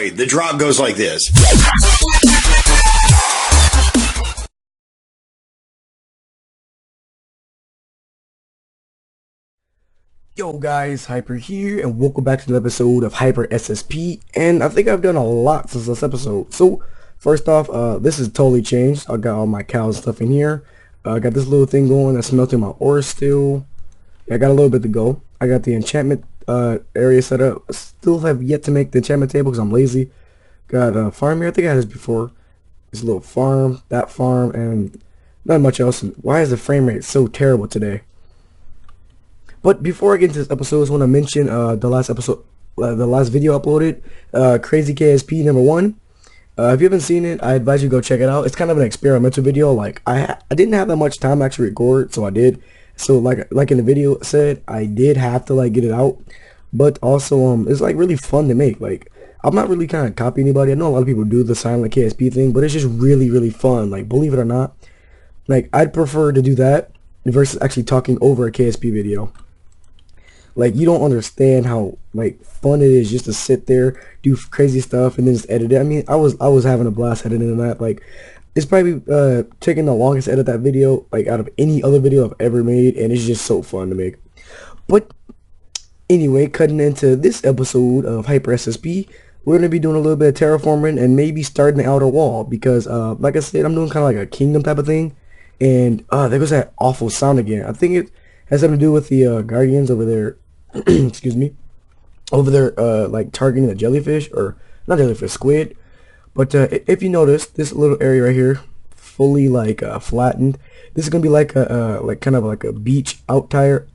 Alright, the drop goes like this. Yo guys, Hyper here, and welcome back to the episode of Hyper SSP. And I think I've done a lot since this episode. So first off, this is totally changed. I got all my cow stuff in here. I got this little thing going that's smelting my ore still. I got a little bit to go. I got the enchantment area set up. I still have yet to make the enchantment table because I'm lazy. Got a farm here. I think I had this before. This little farm, that farm, and not much else. And why is the frame rate so terrible today? But before I get into this episode, I just want to mention the last episode, the last video uploaded, Crazy KSP #1. If you haven't seen it, I advise you go check it out. It's kind of an experimental video. Like I didn't have that much time to actually record, so I did. So like in the video said, I did have to like get it out. But also it's like really fun to make. Like I'm not really kind of copying anybody. I know a lot of people do the silent KSP thing, but it's just really fun. Like believe it or not, like I'd prefer to do that versus actually talking over a KSP video. Like you don't understand how like fun it is just to sit there, do crazy stuff, and then just edit it. I mean, I was having a blast editing that. Like it's probably taking the longest to edit that video like out of any other video I've ever made, and it's just so fun to make. But anyway, cutting into this episode of Hyper SSP, we're gonna be doing a little bit of terraforming and maybe starting the outer wall because like I said, I'm doing kind of like a kingdom type of thing, and there goes that awful sound again. I think it has something to do with the guardians over there. Excuse me, over there like targeting the jellyfish, or not jellyfish, squid. But if you notice this little area right here fully like flattened, this is gonna be like a like kind of like a beach out tire,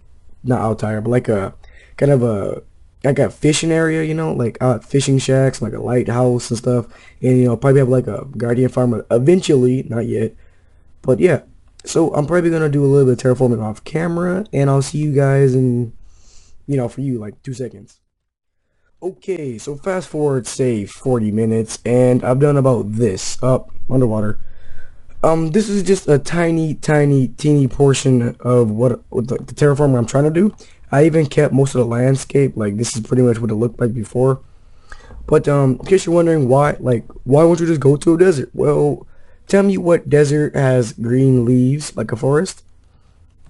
not out tire, but like a kind of a like a fishing area, you know, like fishing shacks, like a lighthouse and stuff. And you know, probably have like a guardian farm eventually, not yet, but yeah. So I'm probably gonna do a little bit of terraforming off camera, and I'll see you guys in, you know, for you, like 2 seconds. Okay, so fast forward, say 40 minutes, and I've done about this up underwater. This is just a teeny portion of what the terraforming I'm trying to do. I even kept most of the landscape. Like this is pretty much what it looked like before. But in case you're wondering why won't you just go to a desert? Well, tell me what desert has green leaves like a forest.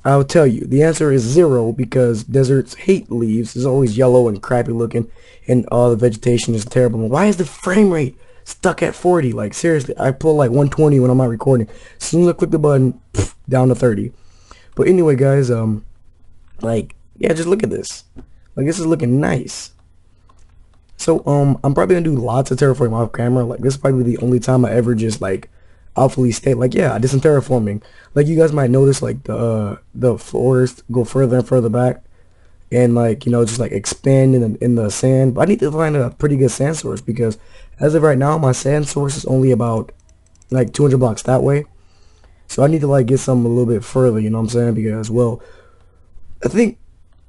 I'll tell you, the answer is 0, because deserts hate leaves. It's always yellow and crappy looking, and all the vegetation is terrible. Why is the frame rate stuck at 40? Like seriously, I pull like 120 when I'm not recording. As soon as I click the button, down to 30. But anyway, guys, like yeah, just look at this. Like this is looking nice. So I'm probably gonna do lots of terraforming off camera. Like this is probably the only time I ever just like outfully state like, yeah, I did some terraforming. Like you guys might notice like the forest go further and further back, and like, you know, just like expand in the sand. But I need to find a pretty good sand source, because as of right now my sand source is only about like 200 blocks that way. So I need to like get some a little bit further, you know what I'm saying? Because well, I think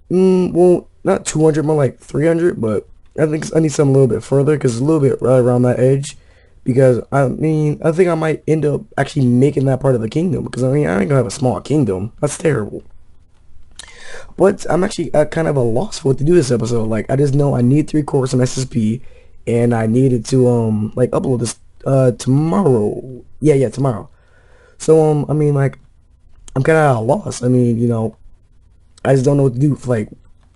well, not 200, more like 300, but I think I need some a little bit further, because it's a little bit right around that edge. Because I mean, I think I might end up actually making that part of the kingdom, because I mean, I ain't gonna have a small kingdom. That's terrible. But I'm actually kind of a loss for what to do this episode. Like I just know I need to record some SSP, and I needed to like upload this tomorrow. Yeah, tomorrow. So I mean, like I'm kind of at a loss. I mean, you know, I just don't know what to do. Like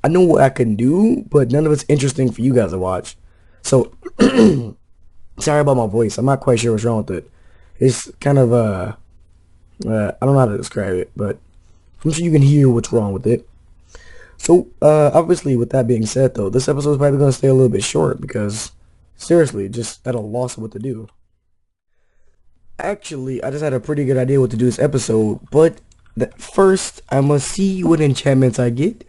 I know what I can do, but none of it's interesting for you guys to watch. So sorry about my voice. I'm not quite sure what's wrong with it. It's kind of I don't know how to describe it, but I'm sure you can hear what's wrong with it. So obviously, with that being said, though, this episode is probably going to stay a little bit short, because seriously, just at a loss of what to do. Actually, I just had a pretty good idea what to do this episode, but first I must see what enchantments I get.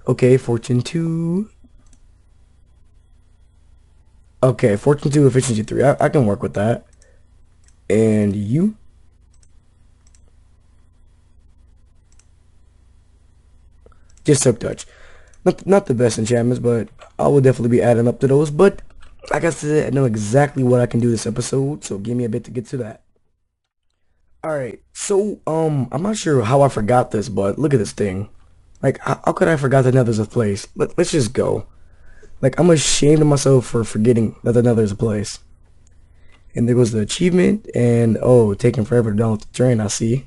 Okay, Fortune 2. Okay, Fortune 2, Efficiency 3. I can work with that. And you? Just Silk Touch. Not the best enchantments, but I will definitely be adding up to those. But like I said, I know exactly what I can do this episode, so give me a bit to get to that. Alright, so I'm not sure how I forgot this, but look at this thing. Like, how could I forgot that Nether's a place? Let's just go. Like, I'm ashamed of myself for forgetting that the Nether is a place. And there goes the achievement, and oh, taking forever to download the train, I see.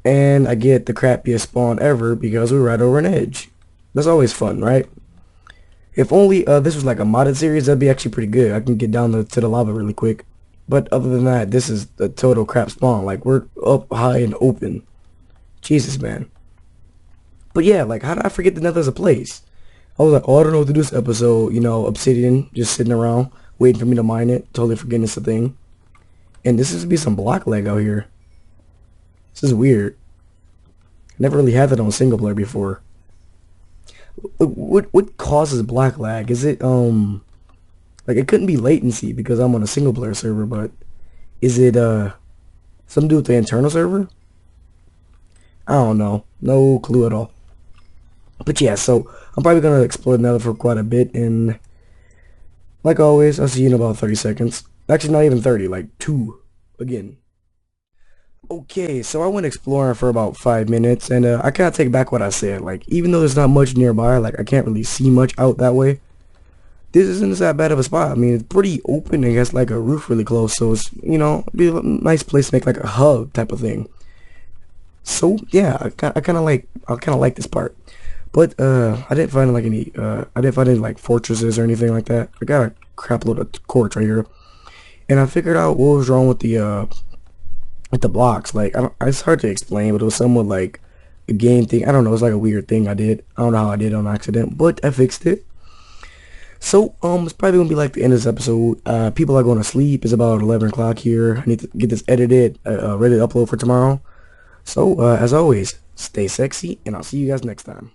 And I get the crappiest spawn ever because we're right over an edge. That's always fun, right? If only this was like a modded series, that'd be actually pretty good. I can get down to the lava really quick. But other than that, this is the total crap spawn. Like, we're up high and open. Jesus, man. But yeah, like, how did I forget that Nether's a place? I was like, oh, I don't know what to do this episode. You know, Obsidian, just sitting around, waiting for me to mine it. Totally forgetting it's a thing. And this is to be some block lag out here. This is weird. Never really had that on single player before. What causes black lag? Is it like, it couldn't be latency because I'm on a single player server, but is it something to do with the internal server? I don't know. No clue at all. But yeah, so I'm probably gonna explore the Nether for quite a bit, and like always, I'll see you in about 30 seconds. Actually, not even 30, like 2 again. Okay, so I went exploring for about 5 minutes, and I kind of take back what I said. Like, even though there's not much nearby, like, I can't really see much out that way, this isn't that bad of a spot. I mean, it's pretty open and has like a roof really close, so it's, you know, be a nice place to make like a hub type of thing. So yeah, I kind of like this part. But I didn't find like I didn't find any like fortresses or anything like that. I got a crap load of quartz right here, and I figured out what was wrong with the blocks. Like, it's hard to explain, but it was somewhat like a game thing. I don't know. It's like a weird thing I did. I don't know how I did it on accident, but I fixed it. So it's probably gonna be like the end of this episode. People are going to sleep. It's about 11 o'clock here. I need to get this edited, ready to upload for tomorrow. So as always, stay sexy, and I'll see you guys next time.